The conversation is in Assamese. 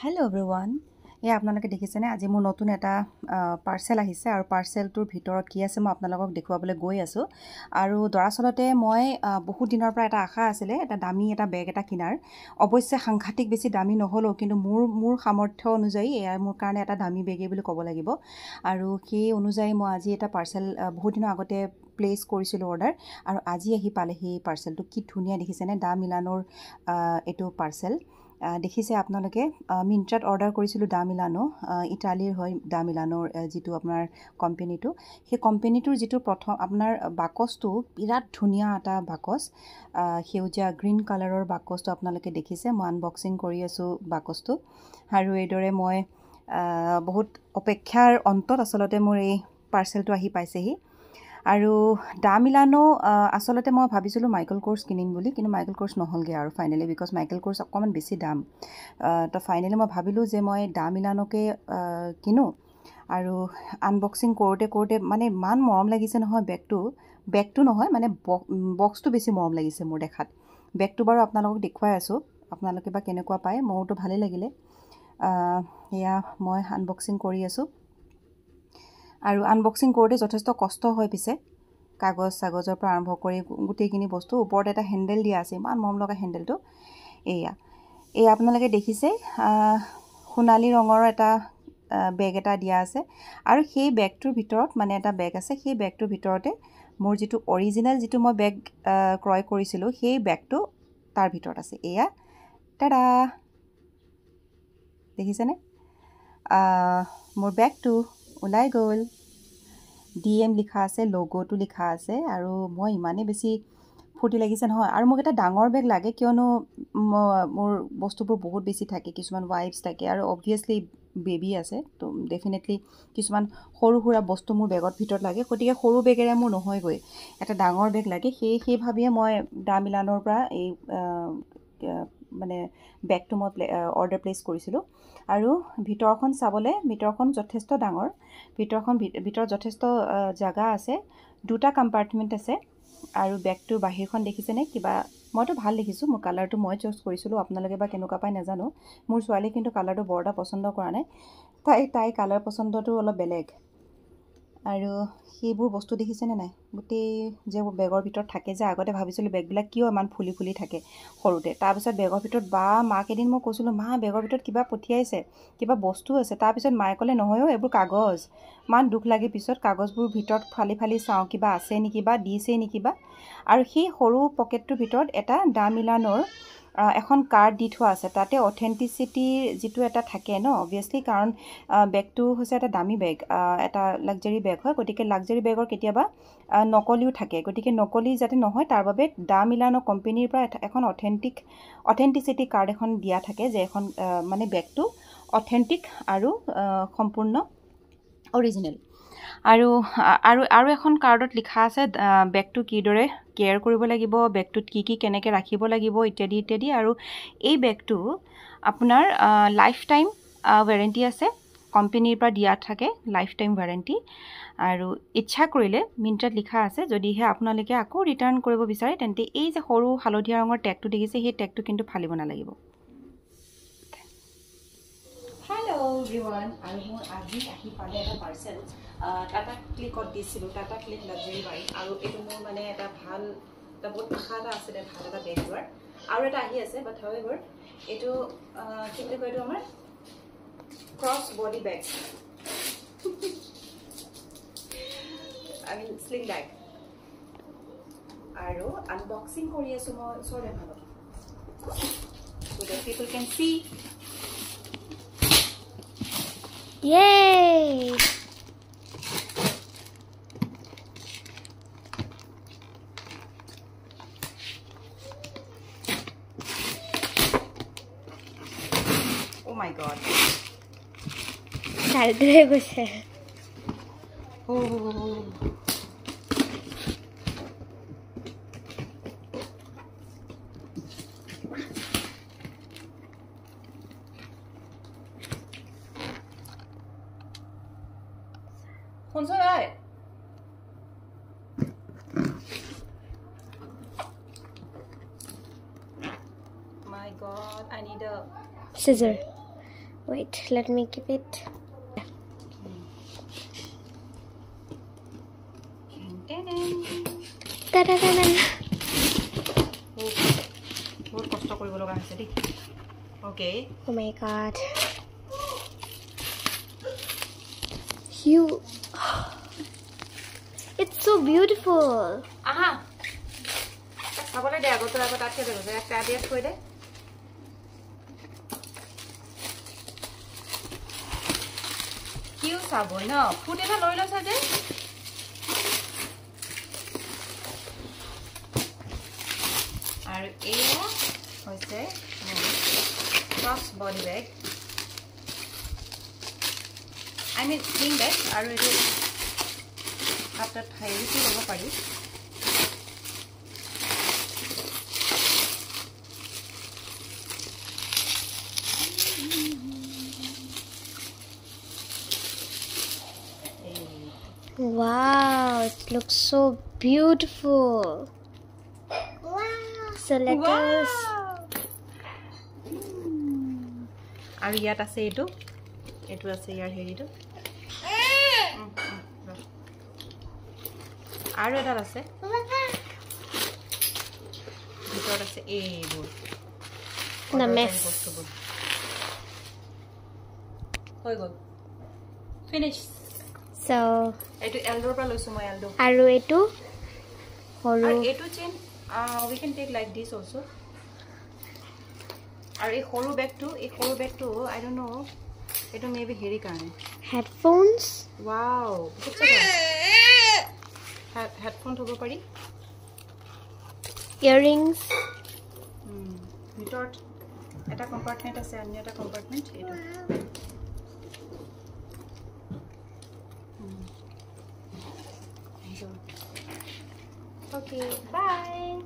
Hello everyone. এই আপোনালোকে দেখিছেনে আজি মোৰ নতুন এটা পাৰ্সেল আহিছে আৰু পাৰ্সেলটোৰ ভিতৰত কি আছে মই আপোনালোকক দেখুৱাবলৈ গৈ আছো আৰু দৰাচলতে মই বহুত দিনৰ পৰা এটা আশা আছিল এটা দামী এটা বেগ এটা কিনাৰ অৱশ্যে সাংঘাতিক বেছি দামী নহলো কিন্তু মোৰ সামৰ্থ্য অনুযায়ী এয়া মোৰ কাৰণে এটা দামী বেগে বুলি ক'ব লাগিব আৰু সেই অনুযায়ী মই আজি এটা পাৰ্সেল বহুত দিনৰ আগতে প্লেস কৰিছিলো অৰ্ডাৰ আৰু আজি আহি পালে সেই পাৰ্সেলটো কি ধুনীয়া দেখিছেনে দা মিলানোৰ এটো পাৰ্সেল দেখিছে আপোনালোকে মিন্ট্ৰাত অৰ্ডাৰ কৰিছিলো দা মিলানো ইটালীৰ হয় দা মিলানোৰ যেটো আপোনাৰ কোম্পানীটো সেই কোম্পানীটোৰ যেটো প্ৰথম আপোনাৰ বাকসটো বিৰাট ধুনীয়া এটা বাকস হেউজা গ্ৰীন কালাৰৰ বাকসটো আপোনালোকে দেখিছে মই আনবক্সিং কৰি আছো বাকসটো আৰু এইদৰে মই বহুত অপেক্ষাৰ অন্তত আসলতে মোৰ এই পাৰ্সেলটো আহি পাইছেহি আৰু দা মিলানো আসলতে মই ভাবিছিলো মাইকেল কোৰ্স কিনিম বুলি কিন্তু মাইকেল কোৰ্স নহলগে আৰু ফাইনালি বিকজ মাইকেল কোৰ্স অকমান বেছি দাম তো ফাইনালি মই ভাবিলো যে মই দা মিলানোকে কিনো আৰু আনবক্সিং কৰোতে মানে মান মৰম লাগিছে নহয় বেগটো নহয় মানে বক্সটো বেছি মৰম লাগিছে মোৰ দেখাত বেগটো বাৰু আপোনালোকক দেখুৱাই আছো আপোনালোকে বা কেনেকুৱা পায় মোৰটো ভালে লাগিলে এয়া মই আনবক্সিং কৰি আছো আৰু আনবক্সিং কৰোতে যথেষ্ট কষ্ট হয় পিছে কাগজৰ পৰা আৰম্ভ কৰি গুটেইখিনি বস্তু ওপৰত এটা হ্যান্ডেল দিয়া আছে ইমান মৰম লগা হ্যান্ডেলটো এই আপোনালোকে দেখিছে সোণালী ৰঙৰ এটা বেগ এটা দিয়া আছে আৰু সেই বেগটোৰ ভিতৰত মানে এটা বেগ আছে সেই বেগটোৰ ভিতৰতে মোৰ যেটো অৰিজিনাল যেটো মই বেগ ক্ৰয় কৰিছিলো সেই বেগটো তাৰ ভিতৰত আছে এয়া টাডা দেখিছেনে মোৰ বেগটো ওলাই গ'ল ডিএম লিখা আছে লোগোটো লিখা আছে আৰু মই ইমানে বেছি ফুটি লাগিছে নহয় আৰু মোক এটা ডাঙৰ বেগ লাগে কিয়নো মোৰ বস্তুবোৰ বহুত বেছি থাকে কিছুমান ওয়াইপস থাকে আৰু অবভিয়াসলি বেবি আছে তো ডেফিনেটলি কিছুমান সৰু হুৰা বস্তু মোৰ বেগৰ ভিতৰত লাগে গতিকে সৰু বেগেৰে মোৰ নহয় গৈ এটা ডাঙৰ বেগ লাগে সেই ভাবিয়ে মই দা মিলানোৰ পৰা এই মানে বেগটো মই অৰ্ডাৰ প্লেস কৰিছিলো আৰু ভিতৰখন চাবলে ভিতৰখন যথেষ্ট ডাঙৰ ভিতৰত যথেষ্ট জাগা আছে দুটা কম্পাৰ্টমেন্ট আছে আৰু বেগটোৰ বাহিৰখন দেখিছেনে কিবা মইতো ভাল দেখিছো মোৰ কালাৰটো মই চুজ কৰিছিলো আপোনালোকে বা কেনেকুৱা পাই নাজানো মোৰ ছোৱালী কিন্তু কালাৰটো বৰটা পছন্দ কৰা নাই তাই কালাৰ পছন্দটো অলপ বেলেগ আৰু সেইবোৰ বস্তু দেখিছেনে নাই গুটেই যে বেগৰ ভিতৰত থাকে যে আগতে ভাবিছিলো বেগবিলাক কিয় ইমান ফুলি থাকে সৰুতে তাৰ পিছত বেগৰ ভিতৰত বা মাক এদিন মই কৈছিলো মা বেগৰ ভিতৰত কিবা পঠিয়াইছে কিবা বস্তু আছে তাৰ পিছত মায়ে ক'লে নহয়ও এইবোৰ কাগজ মান দুখ লাগি পিছত কাগজবোৰ ভিতৰত ফালি চাও কিবা আছে নেকি বা দিছে নেকি বা আৰু সেই সৰু পকেটটোৰ ভিতৰত এটা দা মিলানোৰ এখন কাৰ্ড দি থোৱা আছে তাতে অথেন্টিসিটি যেটো এটা থাকে ন অবভিয়াসলি কাৰণ বেগটো হৈছে এটা দামী বেগ এটা লাক্সাৰি বেগ হয় গতিকে লাক্সাৰি বেগৰ কেতিয়াবা নকলিও থাকে গতিকে নকলি যাতে নহয় তাৰ বাবে দা মিলানো কোম্পানীৰ পৰা এখন অথেন্টিসিটি কাৰ্ড এখন দিয়া থাকে যে এখন মানে বেগটো অথেন্টিক আৰু সম্পূৰ্ণ অৰিজিনেল আৰু এখন কাৰ্ডত লিখা আছে বেগটো কিদৰে কেয়াৰ কৰিব লাগিব বেগটোত কি কেনেকৈ ৰাখিব লাগিব ইত্যাদি আৰু এই বেগটো আপোনাৰ লাইফ টাইম ওয়াৰেন্টি আছে কোম্পানীৰ পৰা দিয়া থাকে লাইফ টাইম ওয়াৰেন্টি আৰু ইচ্ছা কৰিলে মিন্ট্ৰাত লিখা আছে যদিহে আপোনালোকে আকৌ ৰিটাৰ্ণ কৰিব বিচাৰে তেন্তে এই যে সৰু হালধীয়া ৰঙৰ টেগটো দেখিছে সেই টেগটো কিন্তু ফালিব নালাগিব Hello everyone, আমি আজি আহি পালে এটা পাৰ্সেল টাটা ক্লিকত দিছিলো টাটা ক্লিক লাক্সাৰি বাই আৰু এটো মোৰ মানে এটা ভাল এটা বহুত আশা এটা আছে ভাল এটা বেগ লোৱাৰ আৰু এটা আহি আছে বাট হাউএভাৰ এটো কি বুলি কয় আমাৰ cross body bag I mean sling bag আৰু আনবক্সিং কৰি আছো মই সৰে ভালো so that people can see Yay! Oh my god. Saldre gose. Oh. What's that? My god, I need a Scissor. Wait, let me keep it. Ta-da-da-da. বহুত কষ্ট কৰিব লগা হৈছে দেই okay Oh my god. You. It's so beautiful. aha sabole de ago tora tat ke debo ekta adjust koi de kiu sabo no food eta loi lo sa je আর এয়া হইছে cross body bag I mean sling bag আৰু এটো হাতত হেৰি কি লব পাৰি Wow, it looks so beautiful. So let us. আৰু ইয়াত আছে এটো আছে ইয়াৰ হেৰিটো আৰু এটা আছে ভিতৰত আছে এইবোৰ The mess. হৈ গল ফিনিশ So. এটো এলডোৰ পৰা লৈছো মই এলডো আৰু এটো হৰু আৰু এটো চেন we can take like this also আৰু এই হৰু ব্যাগটো I don't know এটো মেবি হেৰি কাৰণে headphones. wow headphone হ'ব পাৰি Earrings. ভিতৰত এটা কম্পাৰ্টমেন্ট আছে অন্য এটা কম্পাৰ্টমেন্ট এটো Okay, bye.